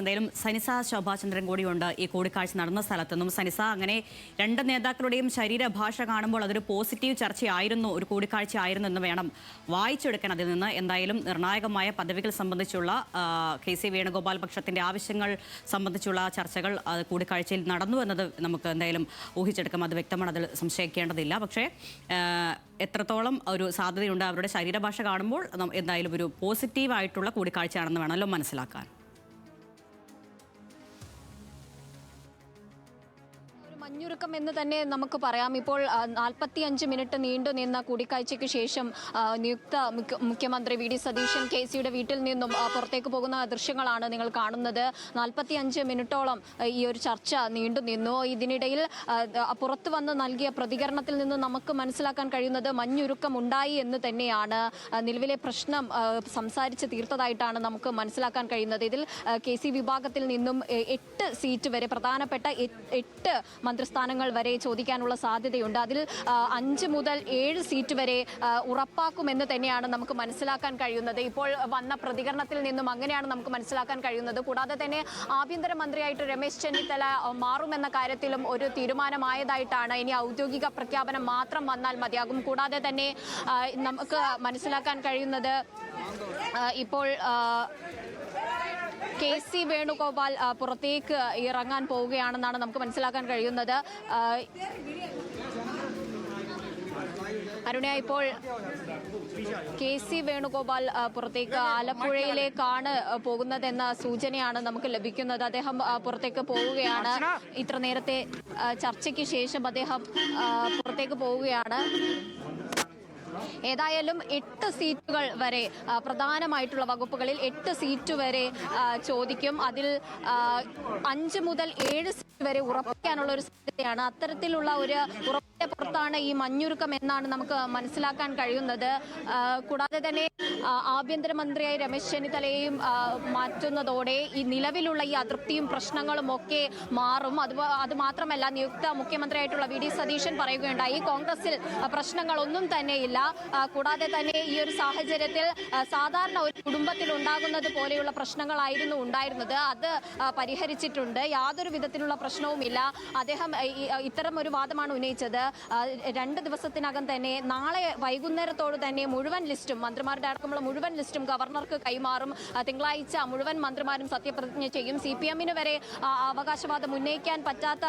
എന്തായാലും സനിസ ശോഭാചന്ദ്രൻ കൂടിയുണ്ട് ഈ കൂടിക്കാഴ്ച നടന്ന സ്ഥലത്തുനിന്നും. സനിസ, അങ്ങനെ രണ്ട് നേതാക്കളുടെയും ശരീരഭാഷ കാണുമ്പോൾ അതൊരു പോസിറ്റീവ് ചർച്ചയായിരുന്നു, ഒരു കൂടിക്കാഴ്ച ആയിരുന്നു എന്ന് വേണം വായിച്ചെടുക്കാൻ അതിൽ നിന്ന്. എന്തായാലും നിർണായകമായ പദവികൾ സംബന്ധിച്ചുള്ള KC വേണുഗോപാൽ പക്ഷത്തിന്റെ ആവശ്യങ്ങൾ സംബന്ധിച്ചുള്ള ചർച്ചകൾ കൂടിക്കാഴ്ചയിൽ നടന്നു എന്നത് നമുക്ക് എന്തായാലും ഊഹിച്ചെടുക്കാം. അത് വ്യക്തമാണ്, അതിൽ സംശയിക്കേണ്ടതില്ല. പക്ഷേ എത്രത്തോളം ഒരു സാധ്യതയുണ്ട് അവരുടെ ശരീരഭാഷ കാണുമ്പോൾ എന്തായാലും ഒരു പോസിറ്റീവായിട്ടുള്ള കൂടിക്കാഴ്ചയാണെന്ന് വേണമല്ലോ മനസ്സിലാക്കാൻ. മഞ്ഞുരുക്കം എന്ന് തന്നെ നമുക്ക് പറയാം. ഇപ്പോൾ 45 മിനിറ്റ് നീണ്ടു നിന്ന കൂടിക്കാഴ്ചയ്ക്ക് ശേഷം നിയുക്ത മുഖ്യമന്ത്രി VD സതീശൻ KCയുടെ വീട്ടിൽ നിന്നും പുറത്തേക്ക് പോകുന്ന ദൃശ്യങ്ങളാണ് നിങ്ങൾ കാണുന്നത്. 45 മിനിറ്റോളം ഈ ഒരു ചർച്ച നീണ്ടു നിന്നു. ഇതിനിടയിൽ പുറത്തു വന്ന് നൽകിയ പ്രതികരണത്തിൽ നിന്ന് നമുക്ക് മനസ്സിലാക്കാൻ കഴിയുന്നത് മഞ്ഞുരുക്കം ഉണ്ടായി എന്ന് തന്നെയാണ്. നിലവിലെ പ്രശ്നം സംസാരിച്ച് തീർത്തതായിട്ടാണ് നമുക്ക് മനസ്സിലാക്കാൻ കഴിയുന്നത്. ഇതിൽ KC വിഭാഗത്തിൽ നിന്നും 8 സീറ്റ് വരെ, പ്രധാനപ്പെട്ട 8 മന്ത്രിസ്ഥാനങ്ങൾ വരെ ചോദിക്കാനുള്ള സാധ്യതയുണ്ട്. അതിൽ 5 മുതൽ 7 സീറ്റ് വരെ ഉറപ്പാക്കുമെന്ന് തന്നെയാണ് നമുക്ക് മനസ്സിലാക്കാൻ കഴിയുന്നത്. ഇപ്പോൾ വന്ന പ്രതികരണത്തിൽ നിന്നും അങ്ങനെയാണ് നമുക്ക് മനസ്സിലാക്കാൻ കഴിയുന്നത്. കൂടാതെ തന്നെ ആഭ്യന്തരമന്ത്രിയായിട്ട് രമേശ് ചെന്നിത്തല മാറുമെന്ന കാര്യത്തിലും ഒരു തീരുമാനമായതായിട്ടാണ്. ഇനി ഔദ്യോഗിക പ്രഖ്യാപനം മാത്രം വന്നാൽ മതിയാകും. കൂടാതെ തന്നെ നമുക്ക് മനസ്സിലാക്കാൻ കഴിയുന്നത് ഇപ്പോൾ KC വേണുഗോപാൽ പുറത്തേക്ക് ഇറങ്ങാൻ പോവുകയാണെന്നാണ് നമുക്ക് മനസ്സിലാക്കാൻ കഴിയുന്നത്. അരുണ, ഇപ്പോൾ KC വേണുഗോപാൽ പുറത്തേക്ക് ആലപ്പുഴയിലേക്കാണ് പോകുന്നതെന്ന സൂചനയാണ് നമുക്ക് ലഭിക്കുന്നത്. അദ്ദേഹം പുറത്തേക്ക് പോവുകയാണ്. ഇത്ര നേരത്തെ ചർച്ചയ്ക്ക് ശേഷം അദ്ദേഹം പുറത്തേക്ക് പോവുകയാണ്. ഏതായാലും 8 സീറ്റുകൾ വരെ, പ്രധാനമായിട്ടുള്ള വകുപ്പുകളിൽ 8 സീറ്റ് വരെ ചോദിക്കും. അതിൽ 5 മുതൽ 7 സീറ്റ് വരെ ഉറപ്പിക്കാനുള്ള ഒരു സാധ്യതയാണ്. അത്തരത്തിലുള്ള ഒരു ഉറപ്പിന്റെ പുറത്താണ് ഈ മഞ്ഞുരുക്കം എന്നാണ് നമുക്ക് മനസ്സിലാക്കാൻ കഴിയുന്നത്. കൂടാതെ തന്നെ ആഭ്യന്തരമന്ത്രിയായി രമേശ് ചെന്നിത്തലയെയും മാറ്റുന്നതോടെ ഈ നിലവിലുള്ള ഈ അതൃപ്തിയും പ്രശ്നങ്ങളും ഒക്കെ മാറും. അത് മാത്രമല്ല, നിയുക്ത മുഖ്യമന്ത്രിയായിട്ടുള്ള VD സതീശൻ പറയുകയുണ്ടായി, കോൺഗ്രസിൽ പ്രശ്നങ്ങളൊന്നും തന്നെയില്ല. കൂടാതെ തന്നെ ഈ ഒരു സാഹചര്യത്തിൽ സാധാരണ ഒരു കുടുംബത്തിൽ ഉണ്ടാകുന്നത് പോലെയുള്ള പ്രശ്നങ്ങളായിരുന്നു ഉണ്ടായിരുന്നത്, അത് പരിഹരിച്ചിട്ടുണ്ട്, യാതൊരു വിധത്തിലുള്ള പ്രശ്നവുമില്ല. അദ്ദേഹം ഇത്തരം ഒരു വാദമാണ് ഉന്നയിച്ചത്. 2 ദിവസത്തിനകം തന്നെ, നാളെ വൈകുന്നേരത്തോട് തന്നെ മുഴുവൻ ലിസ്റ്റും, മന്ത്രിമാരുടെ അടക്കമുള്ള മുഴുവൻ ലിസ്റ്റും ഗവർണർക്ക് കൈമാറും. തിങ്കളാഴ്ച മുഴുവൻ മന്ത്രിമാരും സത്യപ്രതിജ്ഞ ചെയ്യും. CPM-ന് വരെ അവകാശവാദം ഉന്നയിക്കാൻ പറ്റാത്ത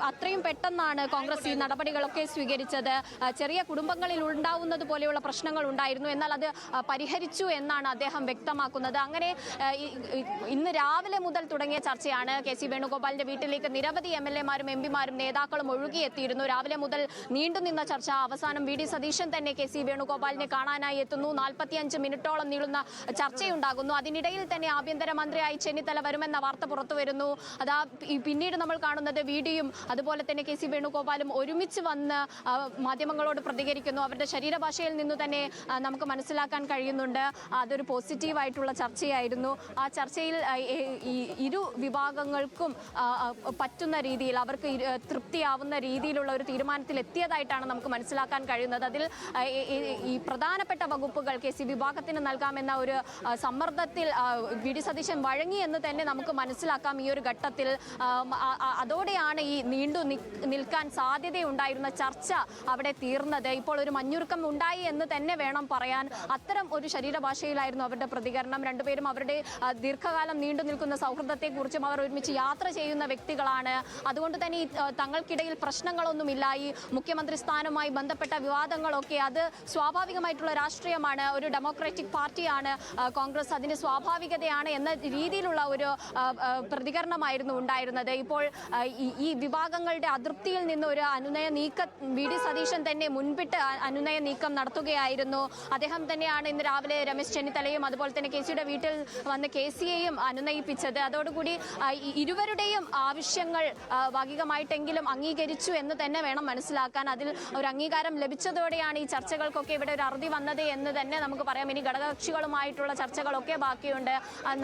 അത്രയും പെട്ടെന്നാണ് കോൺഗ്രസ് ഈ നടപടികളൊക്കെ സ്വീകരിച്ചത്. ചെറിയ കുടുംബങ്ങളിൽ ഉണ്ടാവുന്നത് പോലെയുള്ള പ്രശ്നങ്ങൾ ഉണ്ടായിരുന്നു, എന്നാൽ അത് പരിഹരിച്ചു എന്നാണ് അദ്ദേഹം വ്യക്തമാക്കുന്നത്. അങ്ങനെ ഇന്ന് രാവിലെ മുതൽ തുടങ്ങിയ ചർച്ചയാണ്. KC വേണുഗോപാലിന്റെ വീട്ടിലേക്ക് നിരവധി MLA-മാരും MP-മാരും നേതാക്കളും ഒഴുകിയെത്തിയിരുന്നു. രാവിലെ മുതൽ നീണ്ടുനിന്ന ചർച്ച അവസാനം VD സതീശൻ തന്നെ KC വേണുഗോപാലിനെ കാണാനായി എത്തുന്നു. 45 മിനിറ്റോളം നീളുന്ന ചർച്ചയുണ്ടാകുന്നു. അതിനിടയിൽ തന്നെ ആഭ്യന്തരമന്ത്രിയായി ചെന്നിത്തല വരുമെന്ന വാർത്ത പുറത്തു വരുന്നു. അതാ പിന്നീട് നമ്മൾ കാണുന്നത് VD-യും അതുപോലെ തന്നെ KC വേണുഗോപാലും ഒരുമിച്ച് വന്ന് മാധ്യമങ്ങളോട് പ്രതികരിക്കുന്നു. അവരുടെ ശരീരഭാഷയിൽ നിന്ന് തന്നെ നമുക്ക് മനസ്സിലാക്കാൻ കഴിയുന്നുണ്ട് അതൊരു പോസിറ്റീവായിട്ടുള്ള ചർച്ചയായിരുന്നു. ആ ചർച്ചയിൽ ഇരു വിഭാഗങ്ങൾക്കും പറ്റുന്ന രീതിയിൽ, അവർക്ക് തൃപ്തിയാവുന്ന രീതിയിലുള്ള ഒരു തീരുമാനത്തിൽ എത്തിയതായിട്ടാണ് നമുക്ക് മനസ്സിലാക്കാൻ കഴിയുന്നത്. അതിൽ ഈ പ്രധാനപ്പെട്ട വകുപ്പുകൾ KC വിഭാഗത്തിന് നൽകാമെന്ന ഒരു സമ്മർദ്ദത്തിൽ VD സതീശൻ വഴങ്ങി എന്ന് തന്നെ നമുക്ക് മനസ്സിലാക്കാം ഈ ഒരു ഘട്ടത്തിൽ. അതോടെയാണ് ഈ നീണ്ടു നിൽക്കാൻ സാധ്യതയുണ്ടായിരുന്ന ചർച്ച അവിടെ തീർന്നത്. ഇപ്പോൾ ഒരു മഞ്ഞുരുക്കം ഉണ്ടായി എന്ന് തന്നെ വേണം പറയാൻ. അത്തരം ഒരു ശരീരഭാഷയിലായിരുന്നു അവരുടെ പ്രതികരണം. രണ്ടുപേരും അവരുടെ ദീർഘകാലം നീണ്ടു നിൽക്കുന്ന സൗഹൃദത്തെക്കുറിച്ചും, അവർ ഒരുമിച്ച് യാത്ര ചെയ്യുന്ന വ്യക്തികളാണ്, അതുകൊണ്ട് തന്നെ തങ്ങൾക്കിടയിൽ പ്രശ്നങ്ങളൊന്നുമില്ല. ഈ മുഖ്യമന്ത്രി സ്ഥാനവുമായി ബന്ധപ്പെട്ട വിവാദങ്ങളൊക്കെ അത് സ്വാഭാവികമായിട്ടുള്ള രാഷ്ട്രീയമാണ്, ഒരു ഡെമോക്രാറ്റിക് പാർട്ടിയാണ് കോൺഗ്രസ്, അതിന് സ്വാഭാവികതയാണ് എന്ന രീതിയിലുള്ള ഒരു പ്രതികരണമായിരുന്നു ഉണ്ടായിരുന്നത്. ഇപ്പോൾ ഈ വിഭാഗങ്ങളുടെ അതൃപ്തിയിൽ നിന്ന് ഒരു അനുനയ നീക്കം VD സതീശൻ തന്നെ മുൻപിട്ട് അനുനയ നീക്കം നടത്തുകയായിരുന്നു. അദ്ദേഹം തന്നെയാണ് ഇന്ന് രാവിലെ രമേശ് ചെന്നിത്തലയും അതുപോലെ തന്നെ KCയുടെ വീട്ടിൽ വന്ന് KCയെയും അനുനയിപ്പിച്ചത്. അതോടുകൂടി ഇരുവരുടെയും ആവശ്യങ്ങൾ ഭാഗികമായിട്ടെങ്കിലും അംഗീകരിച്ചു എന്ന് തന്നെ വേണം മനസ്സിലാക്കാൻ. അതിൽ ഒരു അംഗീകാരം ലഭിച്ചതോടെയാണ് ഈ ചർച്ചകൾക്കൊക്കെ ഇവിടെ ഒരു അറുതി വന്നത് എന്ന് തന്നെ നമുക്ക് പറയാം. ഇനി ഘടകകക്ഷികളുമായിട്ടുള്ള ചർച്ചകളൊക്കെ ബാക്കിയുണ്ട്.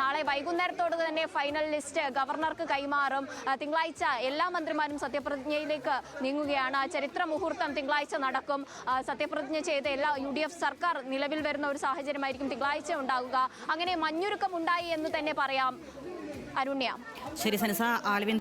നാളെ വൈകുന്നേരത്തോട് തന്നെ ഫൈനൽ ലിസ്റ്റ് ഗവർണർക്ക് കൈമാറും. തിങ്കളാഴ്ച എല്ലാ മന്ത്രിമാരും സത്യപ്രതിജ്ഞയിലേക്ക് നീങ്ങുകയാണ്. ചരിത്ര മുഹൂർത്തം തിങ്കളാഴ്ച നടക്കും. സത്യപ്രതിജ്ഞ ചെയ്ത എല്ലാ UDF സർക്കാർ നിലവിൽ വരുന്ന ഒരു സാഹചര്യമായിരിക്കും തിങ്കളാഴ്ച ഉണ്ടാകുക. അങ്ങനെ മഞ്ഞുരുക്കം ഉണ്ടായി എന്ന് തന്നെ പറയാം. അരുണ്യ. ശരി സനിസ, ആൽവിൻ